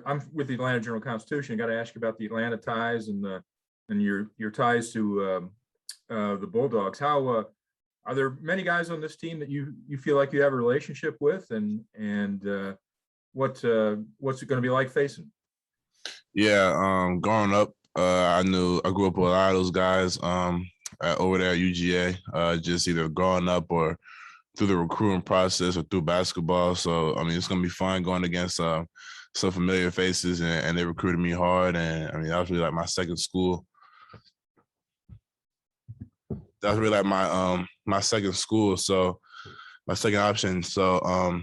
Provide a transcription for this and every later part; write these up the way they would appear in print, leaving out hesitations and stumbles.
I'm with the Atlanta Journal-Constitution. Got to ask you about the Atlanta ties and your ties to the Bulldogs. How are there many guys on this team that you feel like you have a relationship with, and what's it going to be like facing? Yeah, growing up, I grew up with a lot of those guys over there at UGA, just either growing up or through the recruiting process or through basketball. So, I mean, it's going to be fun going against some familiar faces, and they recruited me hard. And I mean, that was really like my second school. That was really like my second school. So my second option. So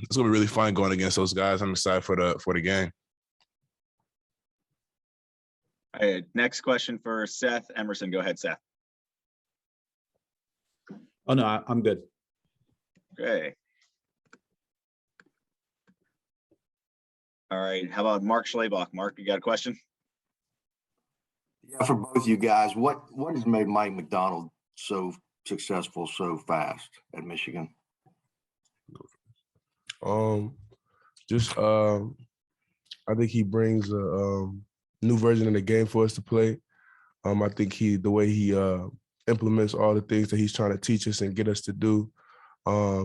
it's going to be really fun going against those guys. I'm excited for the game. All right, next question for Seth Emerson. Go ahead, Seth. Oh, no, I'm good. Okay. All right, how about Mark Schlabach? Mark, you got a question? Yeah, for both you guys, what has made Mike Macdonald so successful so fast at Michigan? I think he brings a new version of the game for us to play. I think the way he implements all the things that he's trying to teach us and get us to do.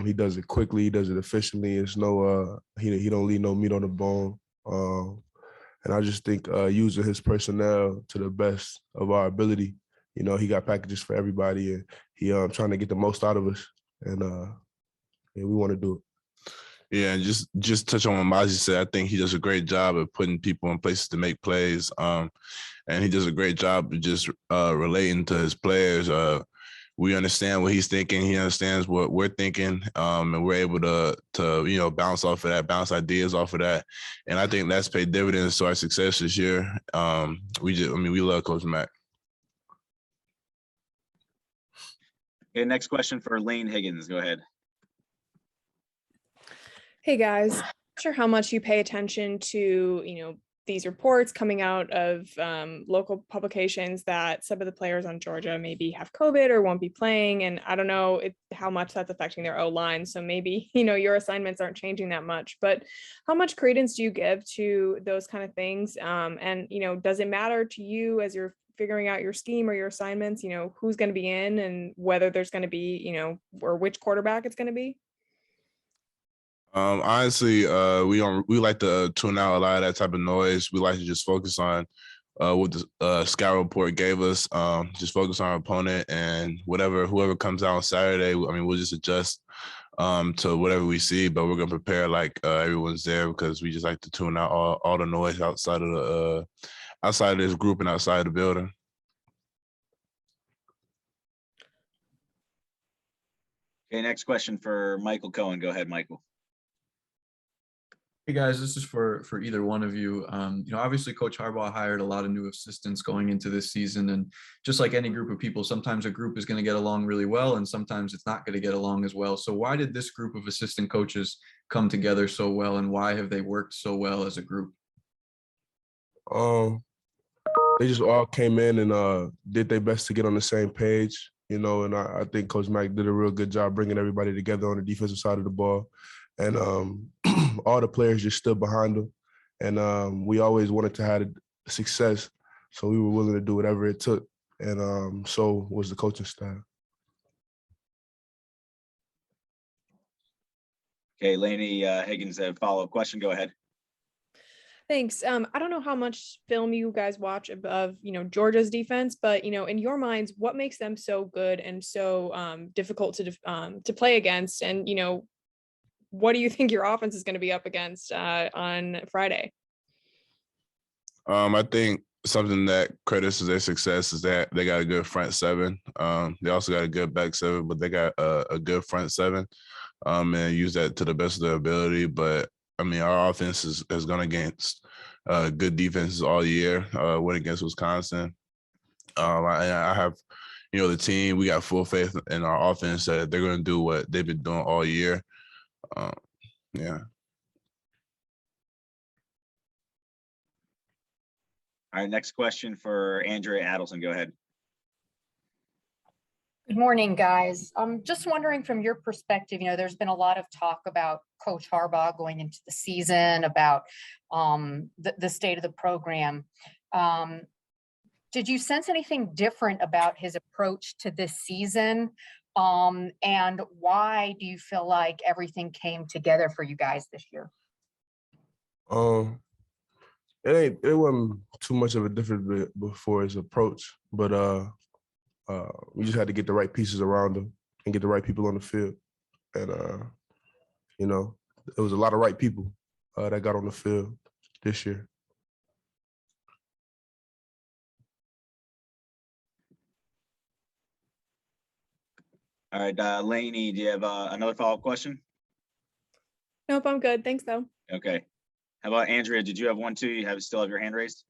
He does it quickly. He does it efficiently. It's no he don't leave no meat on the bone. And I just think using his personnel to the best of our ability. You know, he got packages for everybody, and he trying to get the most out of us. And we want to do it. Yeah, and just touch on what Mazi said. I think he does a great job of putting people in places to make plays. And he does a great job of just relating to his players. We understand what he's thinking. He understands what we're thinking, and we're able to bounce off of that, bounce ideas off of that. And I think that's paid dividends to our success this year. We love Coach Mac. Okay, next question for Lane Higgins. Go ahead. Hey guys, not sure how much you pay attention to, these reports coming out of local publications that some of the players on Georgia maybe have COVID or won't be playing. And I don't know how much that's affecting their O-line. So maybe, your assignments aren't changing that much, but how much credence do you give to those kind of things? And, does it matter to you as you're figuring out your scheme or your assignments, who's going to be in and whether there's going to be, or which quarterback it's going to be? Honestly, we like to tune out a lot of that type of noise. We like to just focus on what the scout report gave us. Just focus on our opponent, and whoever comes out on Saturday. I mean, we'll just adjust to whatever we see, but we're gonna prepare like everyone's there, because we just like to tune out all the noise outside of this group and outside the building. Okay, next question for Michael Cohen. Go ahead, Michael. Hey guys, this is for either one of you. Obviously Coach Harbaugh hired a lot of new assistants going into this season, and just like any group of people, sometimes a group is going to get along really well and sometimes it's not going to get along as well. So why did this group of assistant coaches come together so well, and why have they worked so well as a group? They just all came in and did their best to get on the same page, and I think Coach Mac did a real good job bringing everybody together on the defensive side of the ball. And all the players just stood behind them. And we always wanted to have success, so we were willing to do whatever it took. And so was the coaching staff. Okay, Lainey Higgins, a follow-up question. Go ahead. Thanks. I don't know how much film you guys watch of Georgia's defense, but in your minds, what makes them so good and so difficult to play against? And what do you think your offense is going to be up against on Friday? I think something that credits to their success is that they got a good front seven. They also got a good back seven, but they got a good front seven, and use that to the best of their ability. But I mean, our offense has gone against good defenses all year. Went against Wisconsin. I have, the team. We got full faith in our offense that they're going to do what they've been doing all year. Yeah. All right, next question for Andrea Adelson. Go ahead. Good morning, guys. I'm just wondering from your perspective, there's been a lot of talk about Coach Harbaugh going into the season, about the state of the program. Did you sense anything different about his approach to this season? And why do you feel like everything came together for you guys this year? It wasn't too much of a difference before his approach, but we just had to get the right pieces around him and get the right people on the field. And it was a lot of right people that got on the field this year. All right, Lainey, do you have another follow-up question? Nope, I'm good. Thanks though. Okay. How about Andrea? Did you have one too? You still have your hand raised?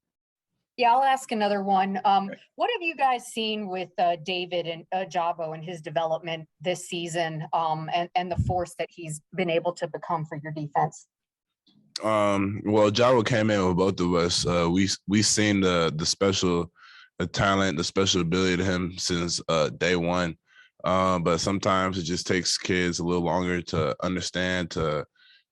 Yeah, I'll ask another one. What have you guys seen with David and Jabo and his development this season, and the force that he's been able to become for your defense? Well, Jabo came in with both of us. We seen the special talent, the special ability to him since day one. But sometimes it just takes kids a little longer to understand, to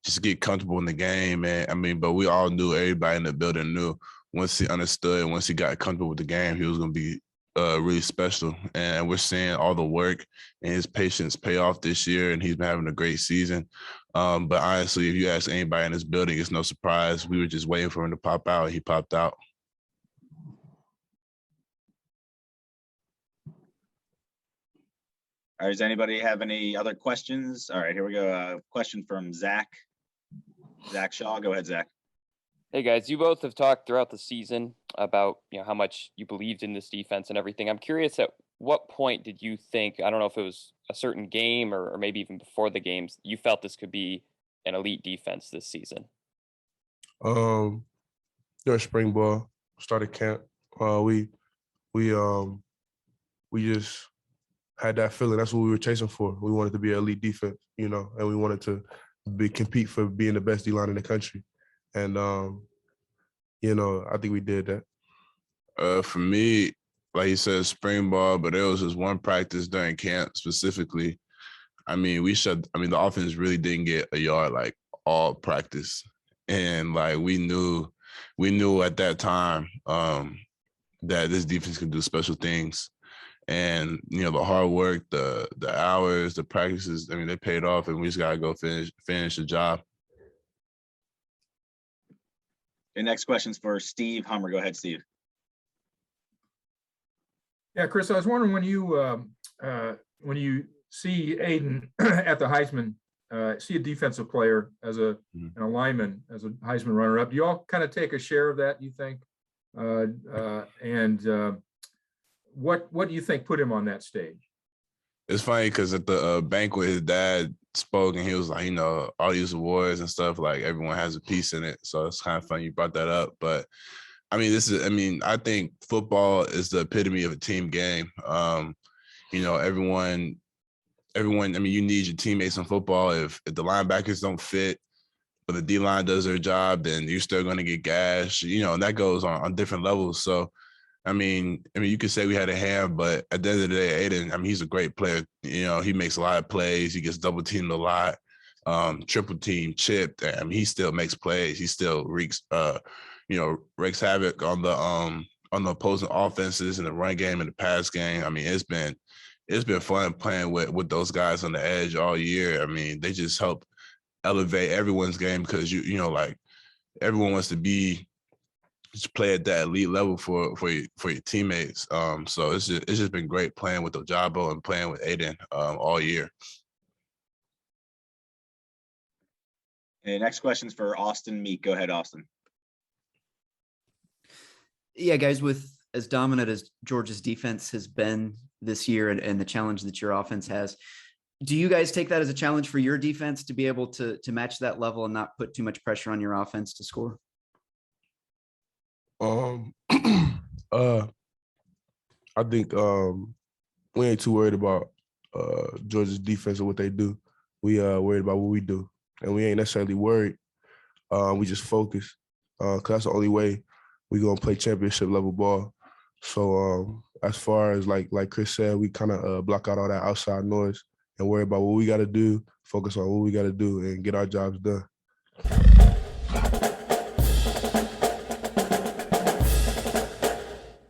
just get comfortable in the game. And but we all knew, everybody in the building knew, once he understood, once he got comfortable with the game, he was going to be really special. And we're seeing all the work and his patience pay off this year, and he's been having a great season. But honestly, if you ask anybody in this building, it's no surprise. We were just waiting for him to pop out, and he popped out. All right, does anybody have any other questions? All right, here we go. Question from Zach Shaw. Go ahead, Zach. Hey guys, you both have talked throughout the season about how much you believed in this defense and everything. I'm curious, at what point did you think, I don't know if it was a certain game or maybe even before the games, you felt this could be an elite defense this season? During spring ball, started camp, we just had that feeling. That's what we were chasing for. We wanted to be an elite defense, and we wanted to compete for being the best D-line in the country. And, I think we did that. For me, like you said, spring ball, but there was just one practice during camp specifically. The offense really didn't get a yard like all practice. And like we knew at that time that this defense could do special things. And, the hard work, the hours, the practices, they paid off, and we just got to go finish the job. Your next question's for Steve Hummer. Go ahead, Steve. Yeah, Chris, I was wondering when you see Aiden at the Heisman, see a defensive player as an lineman, as a Heisman runner-up, do you all kind of take a share of that, you think? What do you think put him on that stage? It's funny because at the banquet, his dad spoke and he was like, all these awards and stuff, like everyone has a piece in it. So it's kind of funny you brought that up. But I think football is the epitome of a team game. Everyone, you need your teammates in football. If the linebackers don't fit, but the D-line does their job, then you're still going to get gashed, and that goes on different levels. So, you could say we had a hand, but at the end of the day, Aiden, he's a great player. He makes a lot of plays. He gets double teamed a lot, triple team, chipped. He still makes plays. He still wreaks havoc on the opposing offenses in the run game and the pass game. It's been fun playing with those guys on the edge all year. They just help elevate everyone's game because everyone wants to just play at that elite level for your teammates. So it's just been great playing with Ojabo and playing with Aiden all year. Okay, next question's for Austin Meek. Go ahead, Austin. Yeah, guys, with as dominant as Georgia's defense has been this year and the challenge that your offense has, do you guys take that as a challenge for your defense to be able to match that level and not put too much pressure on your offense to score? I think we ain't too worried about Georgia's defense and what they do. We worried about what we do, and we ain't necessarily worried. We just focus because that's the only way we gonna play championship level ball. So as far as like Chris said, we kind of block out all that outside noise and worry about what we got to do, focus on what we got to do, and get our jobs done.